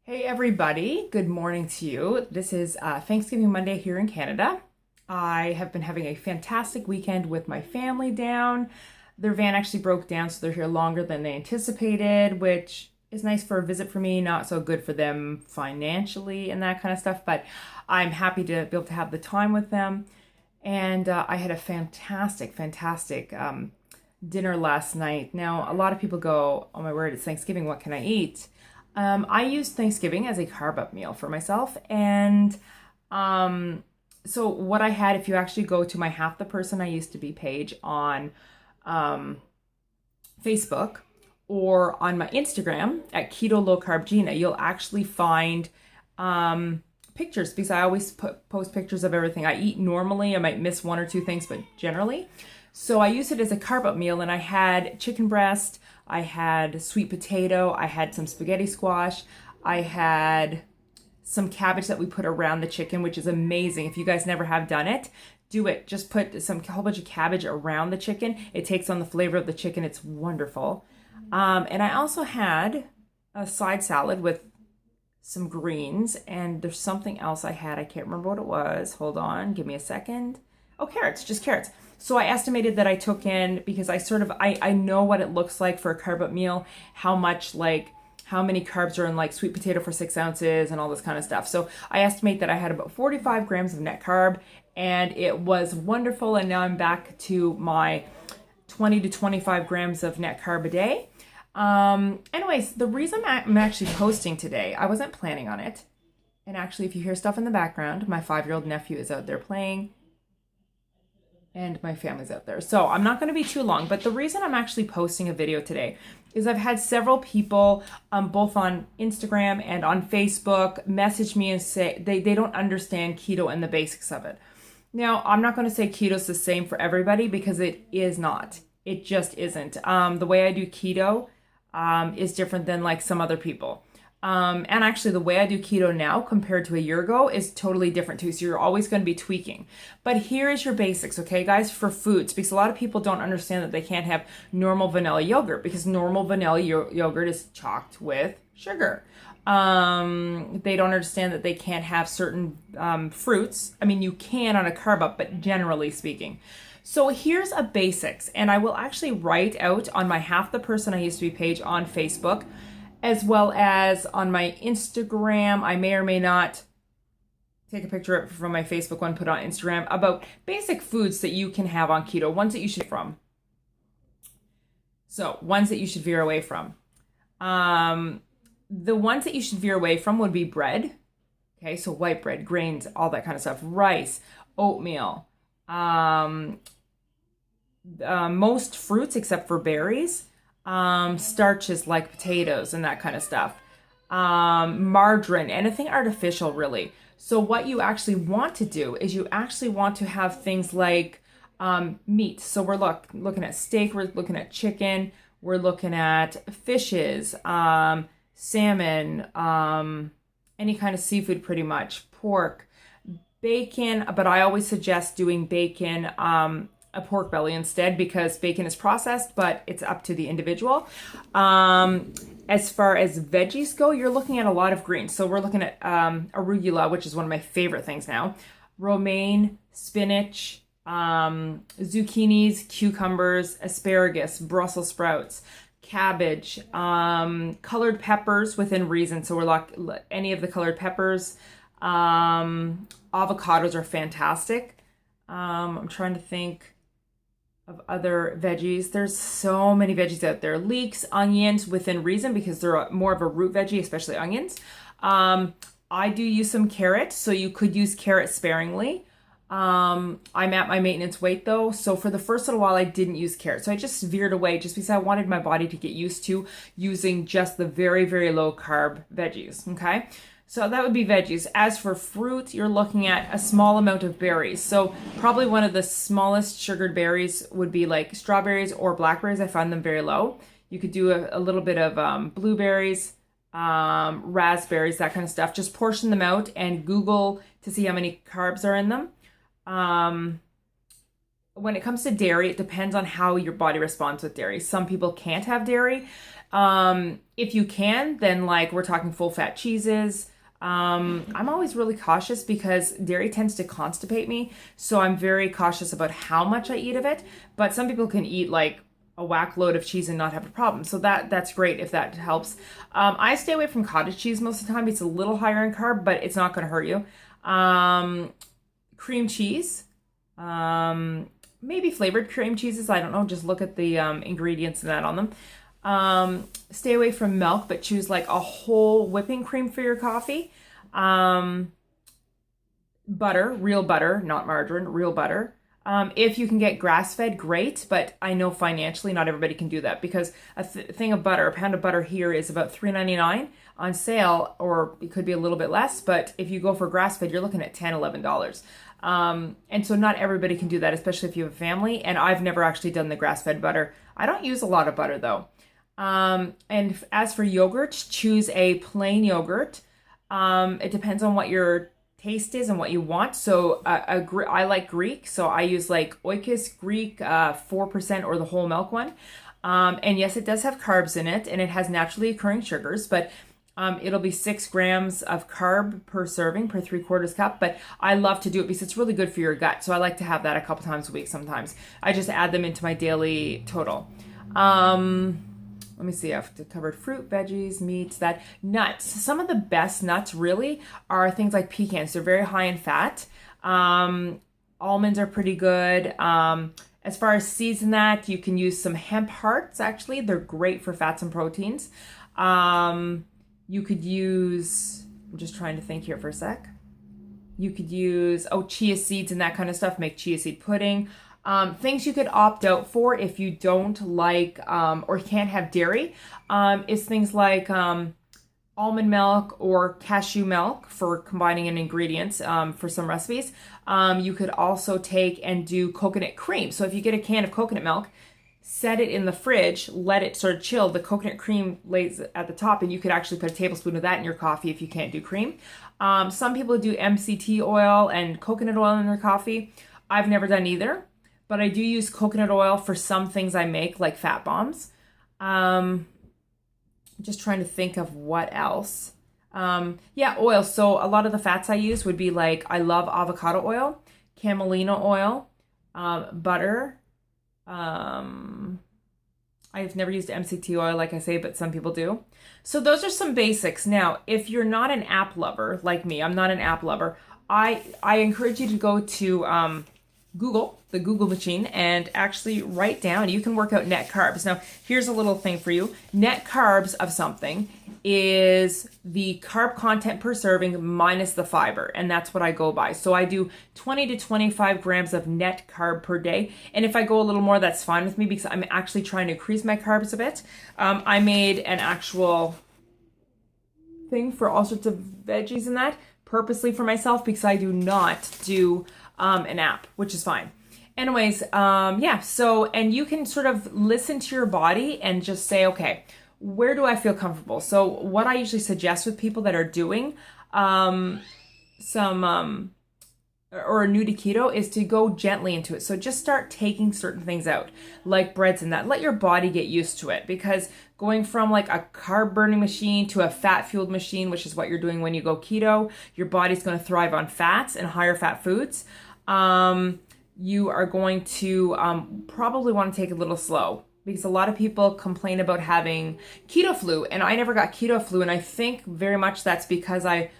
Hey everybody, good morning to you. This is Thanksgiving Monday here in Canada. I have been having a fantastic weekend with my family down. Their van actually broke down, so they're here longer than they anticipated, which is nice for a visit for me, not so good for them financially and that kind of stuff, but I'm happy to be able to have the time with them. And I had a fantastic dinner last night. Now, a lot of people go, oh my word, it's Thanksgiving, what can I eat? I use Thanksgiving as a carb up meal for myself. And so what I had, if you actually go to my Half the Person I Used to Be page on Facebook or on my Instagram at Keto Low Carb Gina, you'll actually find pictures, because I always post pictures of everything I eat normally. I might miss one or two things, but generally. So I use it as a carb up meal, and I had chicken breast, I had sweet potato, I had some spaghetti squash, I had some cabbage that we put around the chicken, which is amazing. If you guys never have done it, do it. Just put a whole bunch of cabbage around the chicken. It takes on the flavor of the chicken. It's wonderful. And I also had a side salad with some greens, and there's something else I had. I can't remember what it was. Hold on, give me a second. Oh, carrots, just carrots. So I estimated that I took in, because I know what it looks like for a carb up meal, how many carbs are in like sweet potato for 6 ounces and all this kind of stuff. So I estimate that I had about 45 grams of net carb, and it was wonderful. And now I'm back to my 20 to 25 grams of net carb a day. Anyways, the reason I'm actually posting today, I wasn't planning on it. And actually, if you hear stuff in the background, my 5-year-old nephew is out there playing, and my family's out there. So I'm not going to be too long, but the reason I'm actually posting a video today is I've had several people, both on Instagram and on Facebook, message me and say they don't understand keto and the basics of it. Now, I'm not going to say keto's the same for everybody, because it is not. It just isn't. The way I do keto is different than like some other people. And actually the way I do keto now compared to a year ago is totally different too. So you're always going to be tweaking. But here is your basics, okay, guys, for foods, because a lot of people don't understand that they can't have normal vanilla yogurt, because normal vanilla yogurt is chocked with sugar. They don't understand that they can't have certain fruits. I mean, you can on a carb up, but generally speaking. So here's a basics, and I will actually write out on my Half the Person I Used to Be page on Facebook, as well as on my Instagram. I may or may not take a picture of it from my Facebook one, put it on Instagram, about basic foods that you can have on keto, ones that you should from. So, ones that you should veer away from. The ones that you should veer away from would be bread. Okay, so white bread, grains, all that kind of stuff. Rice, oatmeal, most fruits except for berries. Starches like potatoes and that kind of stuff, margarine, anything artificial really. So what you actually want to do is you actually want to have things like meat. So we're looking at steak, we're looking at chicken, we're looking at fishes, salmon, any kind of seafood pretty much, pork, bacon, but I always suggest doing bacon a pork belly instead, because bacon is processed, but it's up to the individual. As far as veggies go, you're looking at a lot of greens. So we're looking at arugula, which is one of my favorite things now, romaine, spinach, zucchinis, cucumbers, asparagus, Brussels sprouts, cabbage, colored peppers within reason. So we're any of the colored peppers. Avocados are fantastic. I'm trying to think of other veggies. There's so many veggies out there. Leeks, onions within reason, because they're more of a root veggie, especially onions. I do use some carrot, so you could use carrot sparingly. I'm at my maintenance weight though, so for the first little while I didn't use carrot. So I just veered away just because I wanted my body to get used to using just the very, very low carb veggies, okay? So that would be veggies. As for fruit, you're looking at a small amount of berries. So probably one of the smallest sugared berries would be like strawberries or blackberries. I find them very low. You could do a little bit of blueberries, raspberries, that kind of stuff. Just portion them out and Google to see how many carbs are in them. When it comes to dairy, it depends on how your body responds with dairy. Some people can't have dairy. If you can, then like we're talking full fat cheeses. I'm always really cautious because dairy tends to constipate me. So I'm very cautious about how much I eat of it. But some people can eat like a whack load of cheese and not have a problem. So that's great if that helps. I stay away from cottage cheese most of the time. It's a little higher in carb, but it's not going to hurt you. Cream cheese, maybe flavored cream cheeses. I don't know. Just look at the ingredients and that on them. Stay away from milk, but choose like a whole whipping cream for your coffee. Butter, real butter, not margarine, real butter. If you can get grass-fed, great, but I know financially not everybody can do that because a thing of butter, a pound of butter here is about $3.99 on sale, or it could be a little bit less, but if you go for grass-fed, you're looking at $10, $11. And so not everybody can do that, especially if you have a family, and I've never actually done the grass-fed butter. I don't use a lot of butter though. And as for yogurt, choose a plain yogurt. It depends on what your taste is and what you want. So I like Greek, so I use like Oikos Greek 4% or the whole milk one. And yes, it does have carbs in it, and it has naturally occurring sugars, but it'll be 6 grams of carb per serving, per 3/4 cup. But I love to do it because it's really good for your gut. So I like to have that a couple times a week sometimes. I just add them into my daily total. Let me see, I've covered fruit, veggies, meats, nuts. Some of the best nuts really are things like pecans. They're very high in fat. Almonds are pretty good. As far as seeds and that, you can use some hemp hearts, actually. They're great for fats and proteins. You could use, I'm just trying to think here for a sec. You could use, chia seeds and that kind of stuff, make chia seed pudding. Things you could opt out for if you don't like or can't have dairy is things like almond milk or cashew milk for combining in ingredients for some recipes. You could also take and do coconut cream. So if you get a can of coconut milk, set it in the fridge, let it sort of chill. The coconut cream lays at the top, and you could actually put a tablespoon of that in your coffee if you can't do cream. Some people do MCT oil and coconut oil in their coffee. I've never done either. But I do use coconut oil for some things I make, like fat bombs. I'm just trying to think of what else. Oil. So a lot of the fats I use would be like, I love avocado oil, camelina oil, butter. I've never used MCT oil, like I say, but some people do. So those are some basics. Now, if you're not an app lover like me, I'm not an app lover, I encourage you to go to Google, the Google machine, and actually write down, you can work out net carbs. Now, here's a little thing for you. Net carbs of something is the carb content per serving minus the fiber, and that's what I go by. So I do 20 to 25 grams of net carb per day, and if I go a little more, that's fine with me because I'm actually trying to increase my carbs a bit. I made an actual thing for all sorts of veggies and that purposely for myself because I do not do an app, which is fine. Anyways, so, and you can sort of listen to your body and just say, okay, where do I feel comfortable? So what I usually suggest with people that are doing or new to keto is to go gently into it. So just start taking certain things out, like breads and that. Let your body get used to it, because going from like a carb burning machine to a fat fueled machine, which is what you're doing when you go keto, your body's going to thrive on fats and higher fat foods. You are going to probably want to take it a little slow, because a lot of people complain about having keto flu, and I never got keto flu, and I think very much that's because I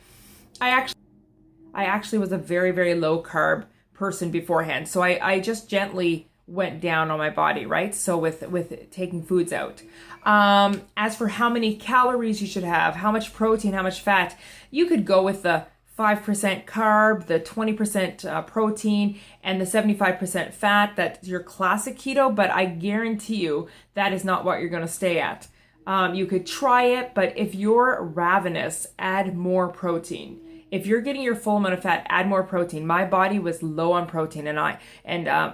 actually was a very, very low carb person beforehand. So I just gently went down on my body, right? So with taking foods out. As for how many calories you should have, how much protein, how much fat, you could go with the 5% carb, the 20% protein, and the 75% fat. That's your classic keto, but I guarantee you that is not what you're going to stay at. You could try it, but if you're ravenous, add more protein. If you're getting your full amount of fat, add more protein. My body was low on protein, and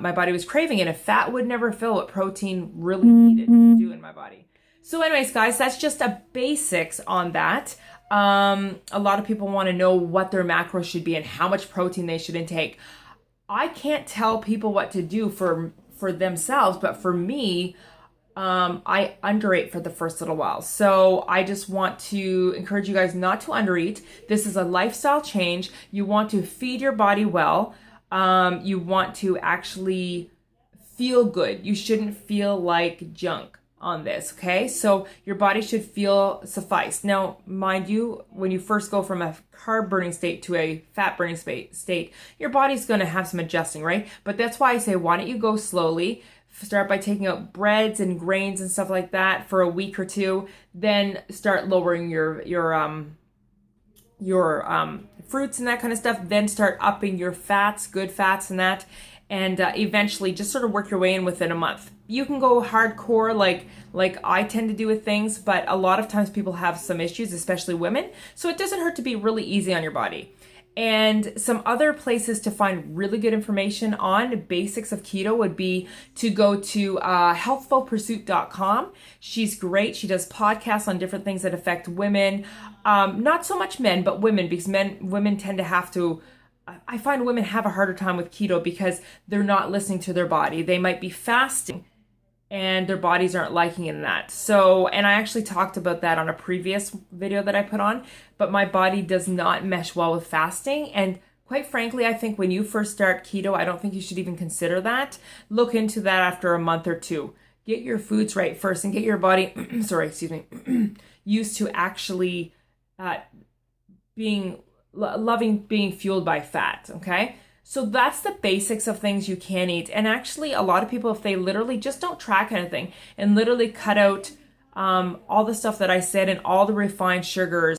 my body was craving it. And fat would never fill what protein really needed to do in my body. So anyways, guys, that's just a basics on that. A lot of people want to know what their macros should be and how much protein they should intake. I can't tell people what to do for themselves, but for me, I underate for the first little while. So I just want to encourage you guys not to undereat. This is a lifestyle change. You want to feed your body well. You want to actually feel good. You shouldn't feel like junk on this, okay? So your body should feel sufficed. Now, mind you, when you first go from a carb burning state to a fat burning state, your body's going to have some adjusting, right? But that's why I say, why don't you go slowly? Start by taking out breads and grains and stuff like that for a week or two, then start lowering your fruits and that kind of stuff, then start upping your fats, good fats and that, and eventually just sort of work your way in within a month. You can go hardcore like I tend to do with things, but a lot of times people have some issues, especially women, so it doesn't hurt to be really easy on your body. And some other places to find really good information on basics of keto would be to go to healthfulpursuit.com. She's great. She does podcasts on different things that affect women. Not so much men, but women, because women tend to have to, I find women have a harder time with keto because they're not listening to their body. They might be fasting and their bodies aren't liking it in that. So, and I actually talked about that on a previous video that I put on, but my body does not mesh well with fasting. And quite frankly, I think when you first start keto, I don't think you should even consider that. Look into that after a month or two. Get your foods right first and get your body, used to actually loving being fueled by fat, okay? So that's the basics of things you can eat. And actually, a lot of people, if they literally just don't track anything and literally cut out all the stuff that I said and all the refined sugars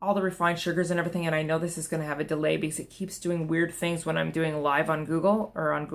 and everything. And I know this is going to have a delay because it keeps doing weird things when I'm doing live on on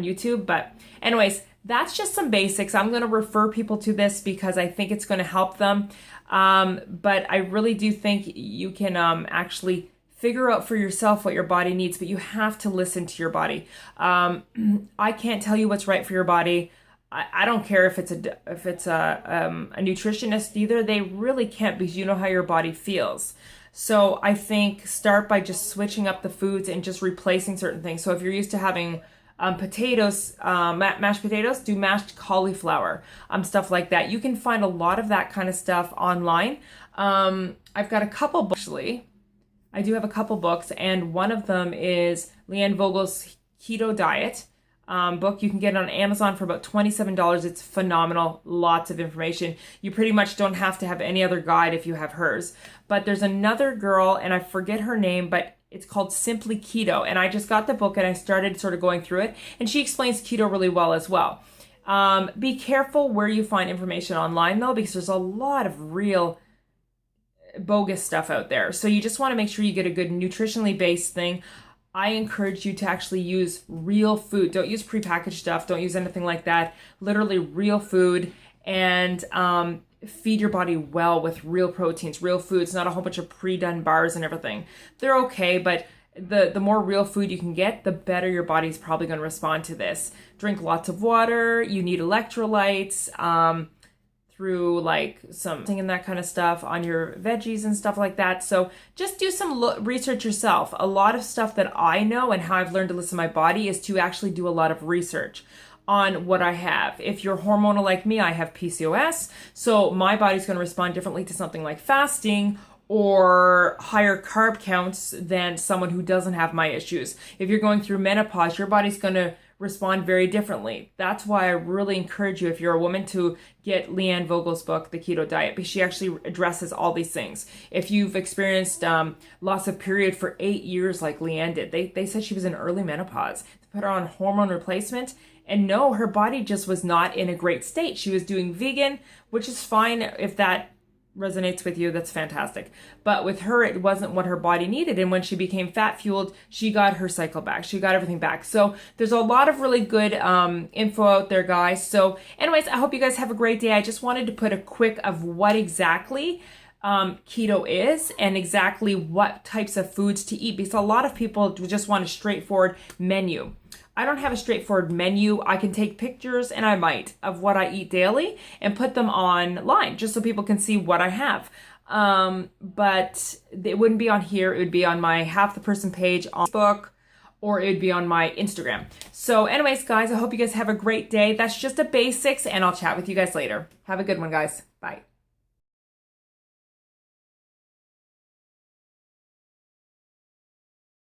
YouTube. But anyways, that's just some basics. I'm going to refer people to this because I think it's going to help them. But I really do think you can actually figure out for yourself what your body needs, but you have to listen to your body. I can't tell you what's right for your body. I don't care if it's a nutritionist either. They really can't, because you know how your body feels. So I think start by just switching up the foods and just replacing certain things. So if you're used to having potatoes, mashed potatoes, do mashed cauliflower, stuff like that. You can find a lot of that kind of stuff online. I've got a couple books, actually. I do have a couple books, and one of them is Leanne Vogel's Keto Diet book. You can get it on Amazon for about $27. It's phenomenal. Lots of information. You pretty much don't have to have any other guide if you have hers. But there's another girl, and I forget her name, but it's called Simply Keto. And I just got the book and I started sort of going through it. And she explains keto really well as well. Be careful where you find information online though, because there's a lot of real bogus stuff out there. So you just want to make sure you get a good nutritionally based thing. I encourage you to actually use real food. Don't use prepackaged stuff. Don't use anything like that. Literally real food, and feed your body well with real proteins, real foods, not a whole bunch of pre-done bars and everything. They're okay, but the more real food you can get, the better your body's probably going to respond to this. Drink lots of water. You need electrolytes. Through like something and that kind of stuff on your veggies and stuff like that. So just do some research yourself. A lot of stuff that I know and how I've learned to listen to my body is to actually do a lot of research on what I have. If you're hormonal like me, I have PCOS, so my body's going to respond differently to something like fasting or higher carb counts than someone who doesn't have my issues. If you're going through menopause, your body's going to respond very differently. That's why I really encourage you, if you're a woman, to get Leanne Vogel's book, The Keto Diet, because she actually addresses all these things. If you've experienced loss of period for 8 years like Leanne did, they said she was in early menopause. They put her on hormone replacement, and no, her body just was not in a great state. She was doing vegan, which is fine. If that resonates with you, that's fantastic. But with her, it wasn't what her body needed. And when she became fat fueled, she got her cycle back. She got everything back. So there's a lot of really good info out there, guys. So anyways, I hope you guys have a great day. I just wanted to put a quick of what exactly keto is and exactly what types of foods to eat, because a lot of people just want a straightforward menu. I don't have a straightforward menu. I can take pictures, and I might, of what I eat daily and put them online just so people can see what I have. But it wouldn't be on here. It would be on my Half the Person page on Facebook or it'd be on my Instagram. So anyways, guys, I hope you guys have a great day. That's just the basics, and I'll chat with you guys later. Have a good one, guys. Bye.